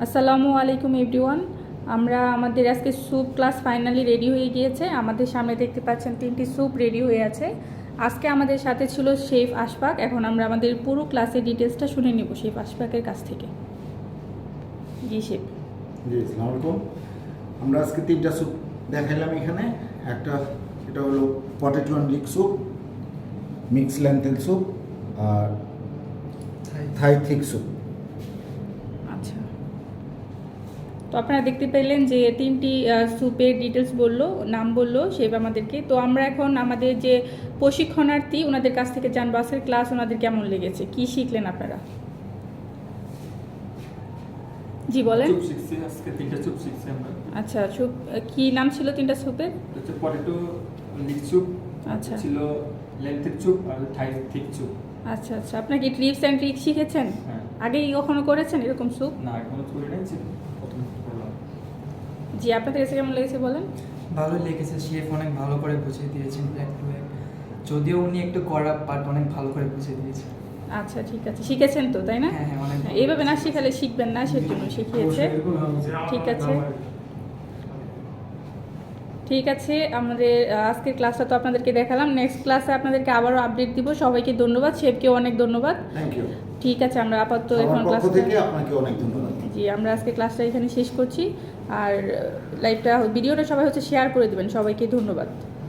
আসসালামু আলাইকুম এভরিওয়ান। আমরা আমাদের আজকে স্যুপ ক্লাস ফাইনালি রেডি হয়ে গিয়েছে। আমাদের সামনে দেখতে পাচ্ছেন 3টি স্যুপ রেডি হয়ে আছে। আজকে আমাদের সাথে ছিল শেফ আশফাক। এখন আমরা আমাদের পুরো ক্লাসের ডিটেলসটা শুনে নেব শেফ আশফাকের কাছ থেকে। জি শেফ। জি আসসালামু আলাইকুম। আমরা আজকে 3টা স্যুপ দেখাইলাম এখানে। এটা হলো potato and leek soup, mix lentil soup আর থাই থিক স্যুপ। আচ্ছা, তো আপনারা দেখতে পেলেন যে 3টি স্যুপের ডিটেলস নাম বললো শেফ আমাদেরকে। তো আমরা এখন আমাদের যে প্রশিক্ষণার্থী ওনাদের কাছ থেকে জানবো আজকের ক্লাস ওনাদের কেমন লেগেছে, কি শিখলেন আপনারা। জি বলেন। স্যুপ শিখছি আজকে 3টা স্যুপ শিখছি আমরা। আচ্ছা, স্যুপ কি নাম ছিল 3টা স্যুপের? হচ্ছে পটেটো লিক স্যুপ, আচ্ছা ছিল লেন্থের স্যুপ আর থাই থিক স্যুপ। আচ্ছা আচ্ছা, আপনার কি ট্রিপস অ্যান্ড ট্রিক্স শিখেছেন? হ্যাঁ। আগে কি কখনো করেছেন এরকম স্যুপ? না, এখনো করি নাই, প্রথম করলাম। জি, আপনাদের কাছে কেমন লেগেছে বলেন। ভালো লেগেছে, শেফ অনেক ভালো করে বুঝিয়ে দিয়েছেন ব্ল্যাক টু ব্ল্যাক, যদিও উনি একটু কড়া বাট অনেক ভালো করে বুঝিয়ে দিয়েছেন। আচ্ছা ঠিক আছে, শিখেছেন তো তাই না? হ্যাঁ হ্যাঁ, অনেক ভালো। এইভাবে না শিখালে শিখবেন না, সেজন্য শিখিয়েছে। ঠিক আছে ঠিক আছে, আমাদের আজকের ক্লাসটা তো আপনাদেরকে দেখালাম। নেক্সট ক্লাসে আপনাদেরকে আবারও আপডেট দিব। সবাইকে ধন্যবাদ, শেফকেও অনেক ধন্যবাদ। Thank you. ঠিক আছে, আমরা আপাতত এখন আমার পক্ষ ক্লাসটা থেকে আপনাকে অনেক ধন্যবাদ। জি, আমরা আজকে ক্লাসটা এখানে শেষ করছি। আর ভিডিওটা সবাই শেয়ার করে দেবেন। সবাইকে ধন্যবাদ।